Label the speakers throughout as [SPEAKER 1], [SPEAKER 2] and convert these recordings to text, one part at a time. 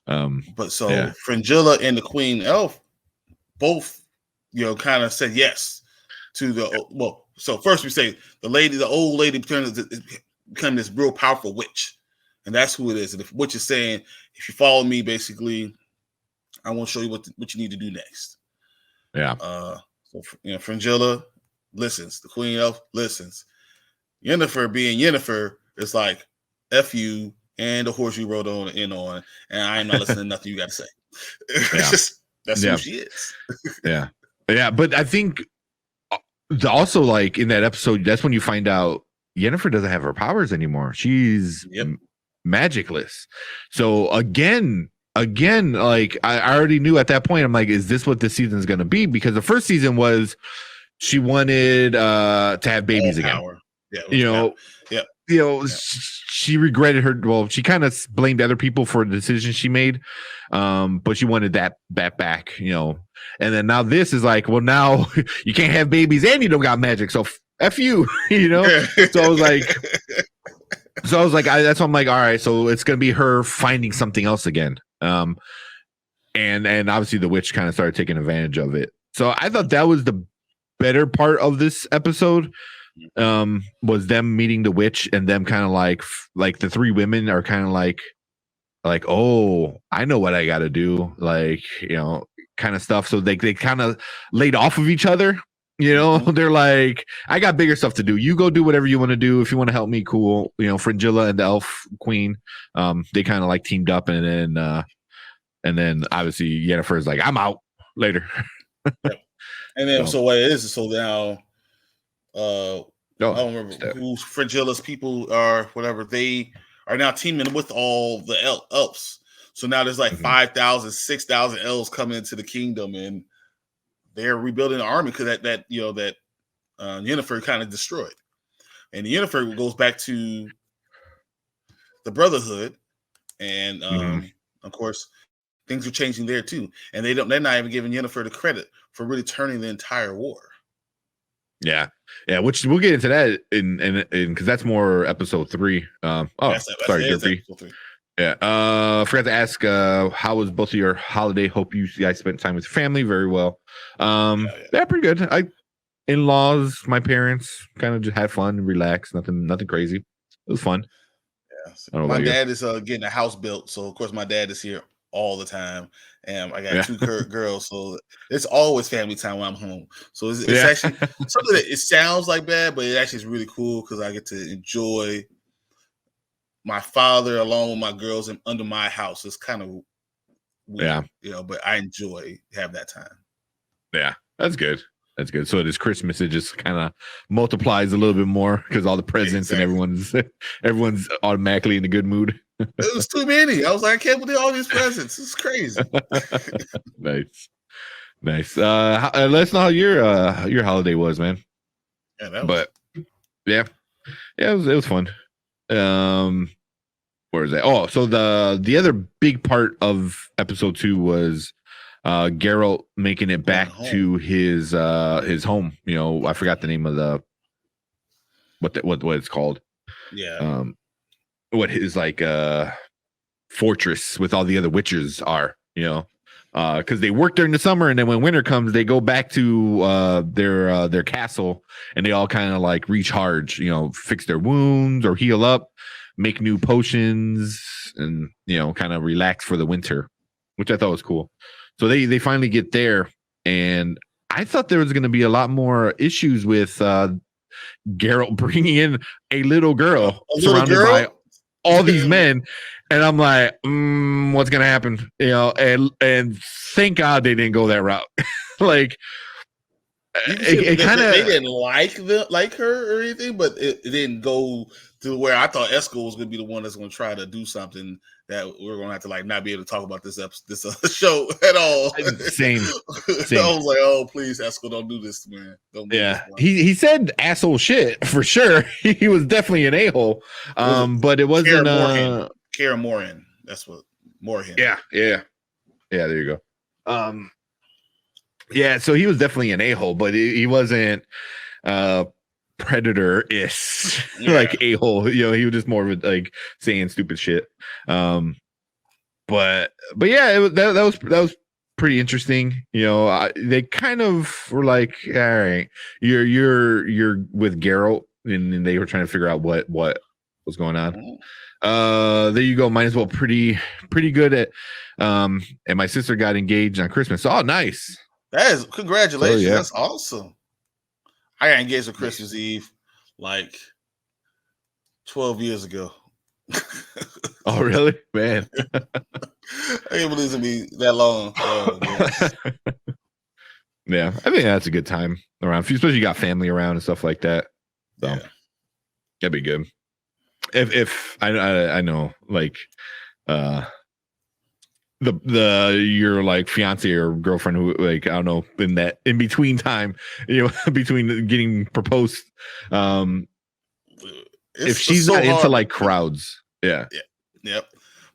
[SPEAKER 1] But so
[SPEAKER 2] yeah.
[SPEAKER 1] Fringilla and the Queen Elf both, kind of said yes to the So first we say the old lady become this real powerful witch, and that's who it is. And the witch is saying, if you follow me, basically, I want to show you what you need to do next.
[SPEAKER 2] Yeah.
[SPEAKER 1] So Fringilla listens. The Queen Elf listens. Yennefer being Yennefer is like, F you and the horse you rode on, and I am not listening to nothing you got to say. It's just, that's who she is.
[SPEAKER 2] Yeah. But I think also, like, in that episode, that's when you find out Yennefer doesn't have her powers anymore. She's magicless. So again, like, I already knew at that point, I'm like, is this what this season is going to be? Because the first season was she wanted to have babies again. She regretted she kind of blamed other people for the decision she made, but she wanted that back, and then now this is like, well, now you can't have babies and you don't got magic, so F you, so I was like, that's why I'm like, all right, so it's gonna be her finding something else again, and obviously the witch kind of started taking advantage of it, so I thought that was the better part of this episode. Was them meeting the witch and them kind of like the three women are kind of like, oh, I know what I got to do, like, kind of stuff. So they kind of laid off of each other, they're like, I got bigger stuff to do. You go do whatever you want to do. If you want to help me, cool. Fringilla and the elf queen, they kind of like teamed up, and then obviously Yennefer is like, I'm out later.
[SPEAKER 1] And then so what it is, so now I don't remember who Fringilla's people are, whatever. They are now teaming with all the elves. So now there's like 5,000, 6,000 elves coming into the kingdom, and they're rebuilding the army because that Yennefer kind of destroyed. And the Yennefer goes back to the Brotherhood, and of course things are changing there too. And they're not even giving Yennefer the credit for really turning the entire war.
[SPEAKER 2] Yeah, which we'll get into that in because that's more episode 3. Sorry, Derpy. Yeah, I forgot to ask, how was both of your holiday? Hope you guys spent time with your family very well. Yeah, pretty good. In-laws, my parents kind of just had fun and relaxed. Nothing crazy. It was fun.
[SPEAKER 1] Yeah, so my dad is getting a house built, so of course my dad is here all the time, and I got 2 girls, so it's always family time when I'm home. So it's actually something that it sounds like bad, but it actually is really cool because I get to enjoy my father along with my girls and under my house. It's kind of weird, but I enjoy having that time.
[SPEAKER 2] Yeah, that's good. That's good. So this Christmas, it just kind of multiplies a little bit more because all the presents and everyone's automatically in a good mood.
[SPEAKER 1] It was too many. I was like, I can't believe all these presents. It's crazy.
[SPEAKER 2] Nice. Let us know how your holiday was, man. Yeah, it was fun. Where is that? Oh, so the other big part of episode 2 was Geralt making it back to his home. I forgot the name of the what it's called.
[SPEAKER 1] Yeah.
[SPEAKER 2] What his fortress with all the other witches are, because they work during the summer, and then when winter comes, they go back to their castle, and they all kind of like recharge, fix their wounds or heal up, make new potions, and kind of relax for the winter, which I thought was cool. So they finally get there, and I thought there was going to be a lot more issues with Geralt bringing in a little girl surrounded by all these men, and I'm like, what's gonna happen? And thank God they didn't go that route. Like,
[SPEAKER 1] they didn't like her or anything, but it didn't go to where I thought Esco was gonna be the one that's gonna try to do something that we're gonna have to not be able to talk about this show at all.
[SPEAKER 2] Same.
[SPEAKER 1] I was like, oh please, Esco, don't do this, man. Don't do this,
[SPEAKER 2] he said asshole shit for sure. He was definitely an a-hole. But it wasn't
[SPEAKER 1] Cara Morin. That's what Morin.
[SPEAKER 2] Yeah. There you go. Yeah, so he was definitely an a-hole, but he wasn't predator-ish like a-hole. He was just more of saying stupid shit. But but yeah, that was pretty interesting. They kind of were like, all right, you're with Geralt, and they were trying to figure out what was going on. There you go. Might as well pretty good at. And my sister got engaged on Christmas. Oh, nice.
[SPEAKER 1] That is congratulations. So, that's awesome. I got engaged on Christmas Eve like 12 years ago.
[SPEAKER 2] Oh, really? Man.
[SPEAKER 1] I can't believe it be that long.
[SPEAKER 2] Yeah, I think that's a good time around, especially you got family around and stuff like that. So that'd be good. If I know, like your like fiance or girlfriend who, like, I don't know, in that in between time, between getting proposed, if she's so not into like crowds,
[SPEAKER 1] yep.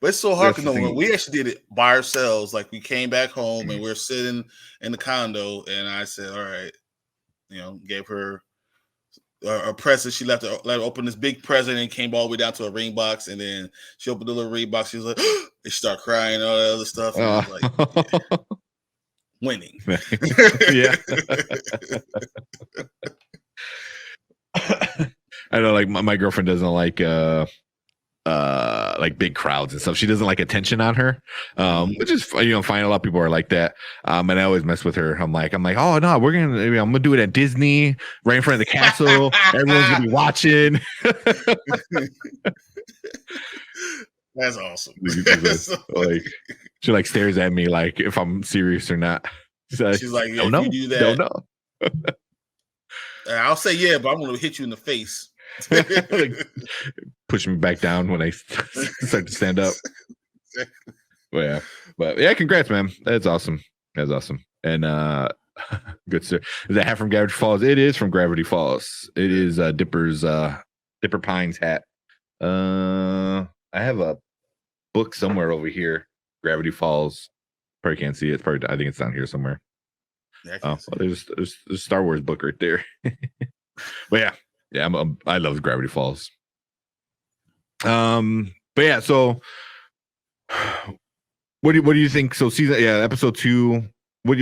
[SPEAKER 1] But it's so hard because we actually did it by ourselves. Like, we came back home and we're sitting in the condo, and I said, all right, gave her a present. She let her open this big present and came all the way down to a ring box, and then she opened the little ring box. She was like, and she started crying and all that other stuff. And I was like, winning.
[SPEAKER 2] Yeah. I know, like my girlfriend doesn't like big crowds and stuff. She doesn't like attention on her, which is fine. A lot of people are like that. And I always mess with her. I'm like, oh no, I'm gonna do it at Disney, right in front of the castle. Everyone's gonna be watching.
[SPEAKER 1] That's awesome.
[SPEAKER 2] Like, she like stares at me like if I'm serious or not.
[SPEAKER 1] She's like, yeah, if you do that,
[SPEAKER 2] don't know.
[SPEAKER 1] I'll say yeah, but I'm gonna hit you in the face.
[SPEAKER 2] Like, push me back down when I start to stand up. But yeah, congrats, man. That's awesome. And good sir. Is that hat from Gravity Falls? It is from Gravity Falls. It is Dipper Pine's hat. I have a book somewhere over here. Gravity Falls. Probably can't see it. I think it's down here somewhere. Yeah, there's a Star Wars book right there. But yeah, I love Gravity Falls. But yeah, so what do you think? So episode 2. What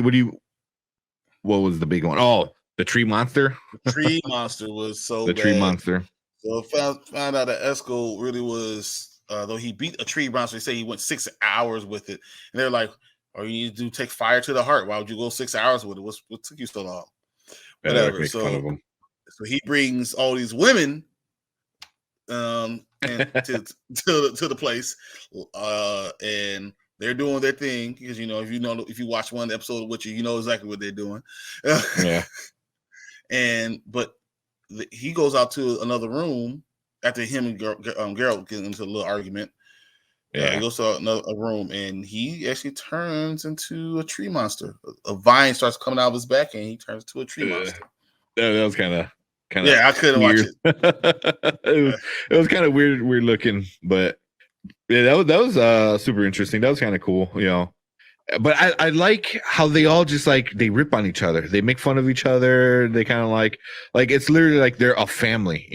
[SPEAKER 2] was the big one? Oh, the tree monster.
[SPEAKER 1] The tree monster was so
[SPEAKER 2] the
[SPEAKER 1] bad.
[SPEAKER 2] Tree monster.
[SPEAKER 1] So found out that Esco really was, though he beat a tree monster. They say he went 6 hours with it, and they're like, "Oh, you need to take fire to the heart. Why would you go 6 hours with it? What took you so long?" Whatever. So he brings all these women and to the place, and they're doing their thing because if you watch one episode of Witcher, you know exactly what they're doing.
[SPEAKER 2] Yeah.
[SPEAKER 1] But he goes out to another room after him and Geralt get into a little argument. Yeah, he goes to a room and he actually turns into a tree monster. A vine starts coming out of his back and he turns to a tree monster.
[SPEAKER 2] That was kind of
[SPEAKER 1] I couldn't watch it.
[SPEAKER 2] It was kind of weird looking, but yeah, that was super interesting. That was kind of cool, But I like how they all just like they rip on each other. They make fun of each other. They kind of like it's literally like they're a family,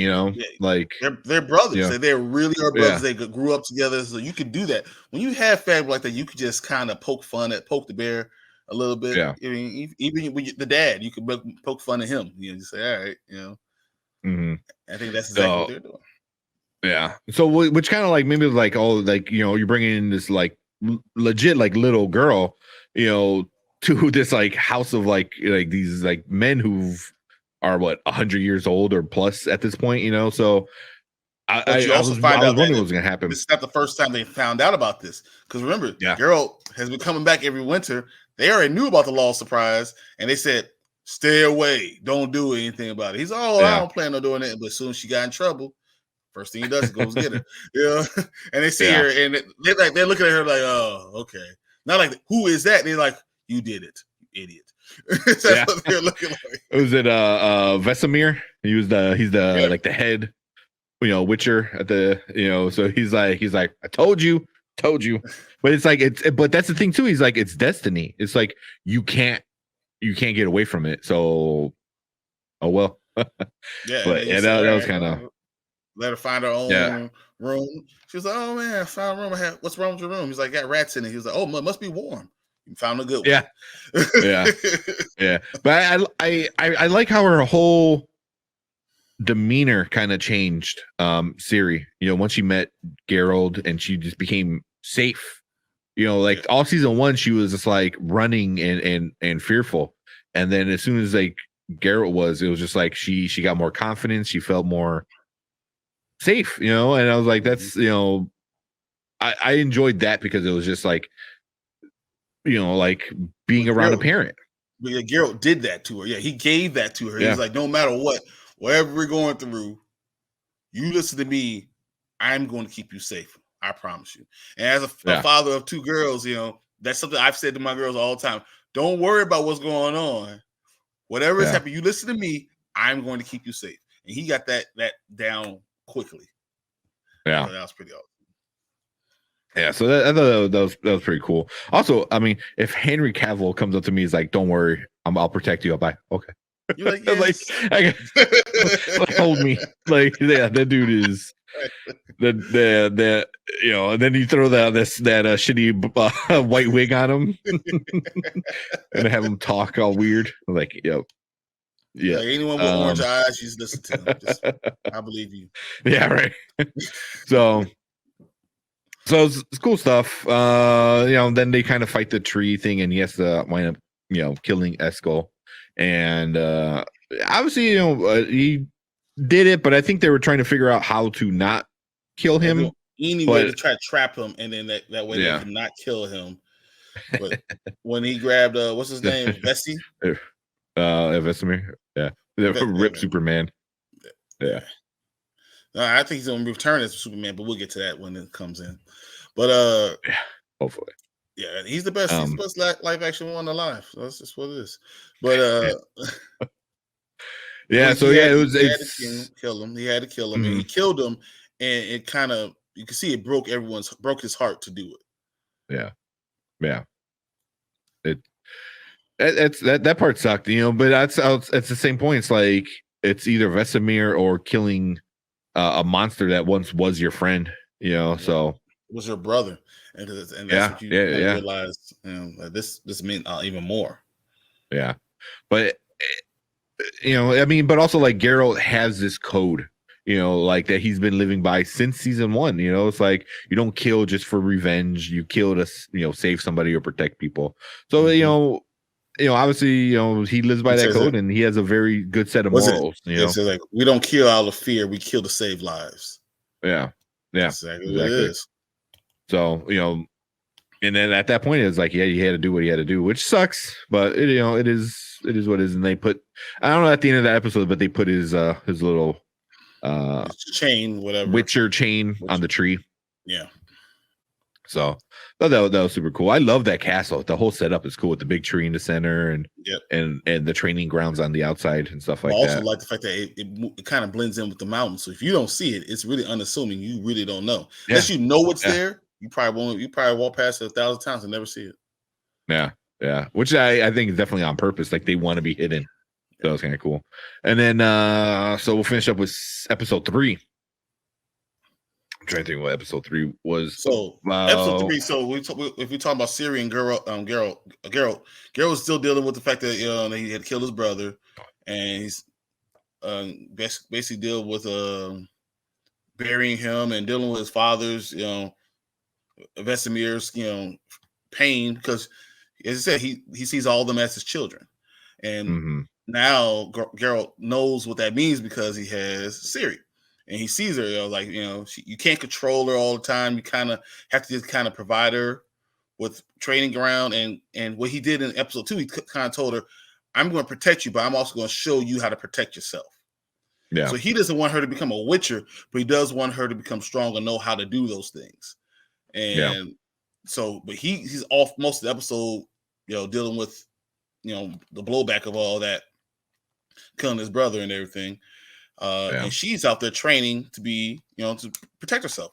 [SPEAKER 2] like
[SPEAKER 1] they're brothers. Yeah. They really are brothers. Yeah. They grew up together, so you could do that. When you have family like that, you could just kind of poke the bear a little bit.
[SPEAKER 2] Yeah.
[SPEAKER 1] I mean, even with the dad, you could poke fun at him. You say, all right,
[SPEAKER 2] Mm-hmm.
[SPEAKER 1] I think that's exactly what they're doing.
[SPEAKER 2] Yeah. So which kind of like maybe like you're bringing in this like legit like little girl, to this like house of like these like men who are 100 years old or plus at this point, So I was wondering what was going to happen.
[SPEAKER 1] It's not the first time they found out about this because remember, Geralt has been coming back every winter. They already knew about the Law of Surprise, and they said, "Stay away, don't do anything about it." He's I don't plan on doing it. But as soon as she got in trouble, first thing he does is goes get her. And they see her, and they're looking at her like, "Oh, okay." Not like, "Who is that?" They're like, "You did it, you idiot." That's what they're looking like.
[SPEAKER 2] Was it Vesemir? He's the like the head, Witcher at the So he's like, "I told you." But it's like but that's the thing too. He's like, it's destiny. It's like you can't get away from it. So, oh well.
[SPEAKER 1] Yeah,
[SPEAKER 2] but that was kind of.
[SPEAKER 1] let her find her own room. She was like, "Oh man, I found a room. What's wrong with your room?" He's like, "Got rats in it." He was like, "Oh, it must be warm." You found a good one.
[SPEAKER 2] Yeah. But I like how her whole demeanor kind of changed. Siri, once she met Geralt and she just became safe. Like all season 1, she was just like running and fearful, and then as soon as like Geralt it was just like she got more confidence. She felt more safe, and I was like, that's I enjoyed that because it was just like like being around a parent.
[SPEAKER 1] But yeah, Geralt did that to her. Yeah, he gave that to her. He was like, no matter what, whatever we're going through, you listen to me. I'm going to keep you safe. I promise you. And as a father of 2 girls, that's something I've said to my girls all the time. Don't worry about what's going on. Whatever is happening, you listen to me. I'm going to keep you safe. And he got that down quickly.
[SPEAKER 2] Yeah,
[SPEAKER 1] so that was pretty awesome.
[SPEAKER 2] Yeah, so that was pretty cool. Also, I mean, if Henry Cavill comes up to me, he's like, "Don't worry, I'll protect you." I'll buy. Okay.
[SPEAKER 1] You're like, yes.
[SPEAKER 2] like, hold me. Like, yeah, that dude is the and then you throw that shitty white wig on him and have him talk all weird. Like, yep. Yeah.
[SPEAKER 1] Like anyone with orange eyes, you just listen to him. I believe you.
[SPEAKER 2] Yeah, right. So it's cool stuff. Then they kind of fight the tree thing, and he has to wind up, killing Eskel. And obviously, he did it, but I think they were trying to figure out how to not kill him.
[SPEAKER 1] Anyway, to try to trap him, and then that way they can not kill him. But when he grabbed what's his name, Vessi?
[SPEAKER 2] Vesemir. Yeah. Rip Superman. Yeah.
[SPEAKER 1] I think he's gonna return as Superman, but we'll get to that when it comes in. But
[SPEAKER 2] hopefully.
[SPEAKER 1] Yeah, he's the best. He's the best live action one alive. So that's just what it is. But
[SPEAKER 2] yeah, so
[SPEAKER 1] he had to kill him. He had to kill him, and he killed him, and it kind of, you can see it broke his heart to do
[SPEAKER 2] it. Yeah. It's that part sucked, but it's the same point. It's like it's either Vesemir or killing a monster that once was your friend, so
[SPEAKER 1] it was your brother, and that's what you realize. This meant even more.
[SPEAKER 2] Yeah, but but also like Geralt has this code, like that he's been living by since season 1. It's like you don't kill just for revenge. You kill to save somebody or protect people. So obviously, he lives by that code, and he has a very good set of morals.
[SPEAKER 1] It says like, we don't kill out of fear; we kill to save lives.
[SPEAKER 2] Yeah,
[SPEAKER 1] That's exactly what it is.
[SPEAKER 2] So and then at that point, it's like, he had to do what he had to do, which sucks, but it is what it is. And they put, I don't know, at the end of that episode, but they put his little
[SPEAKER 1] chain, whatever,
[SPEAKER 2] Witcher chain on the tree.
[SPEAKER 1] Yeah.
[SPEAKER 2] So that was super cool. I love that castle. The whole setup is cool with the big tree in the center and the training grounds on the outside and stuff like that. I also
[SPEAKER 1] like the fact that it kind of blends in with the mountains. So if you don't see it, it's really unassuming. You really don't know. Unless you know it's there, you probably won't. You probably walk past it 1,000 times and never see it.
[SPEAKER 2] Yeah. Which I think is definitely on purpose. Like they want to be hidden. So it's kind of cool. And then so we'll finish up with episode 3. I'm trying to think what episode 3 was.
[SPEAKER 1] So episode 3. So if we talk about Ciri and Geralt was still dealing with the fact that he had killed his brother, and he's basically dealing with burying him and dealing with his father's Vesemir's pain, because as I said, he sees all of them as his children, and now Geralt knows what that means because he has Ciri. And he sees her, you can't control her all the time. You kind of have to just kind of provide her with training ground. And what he did in episode 2, he kind of told her, I'm going to protect you, but I'm also going to show you how to protect yourself. Yeah. So he doesn't want her to become a witcher, but he does want her to become strong and know how to do those things. And so, but he's off most of the episode, dealing with, the blowback of all that, killing his brother and everything. And she's out there training to be, to protect herself.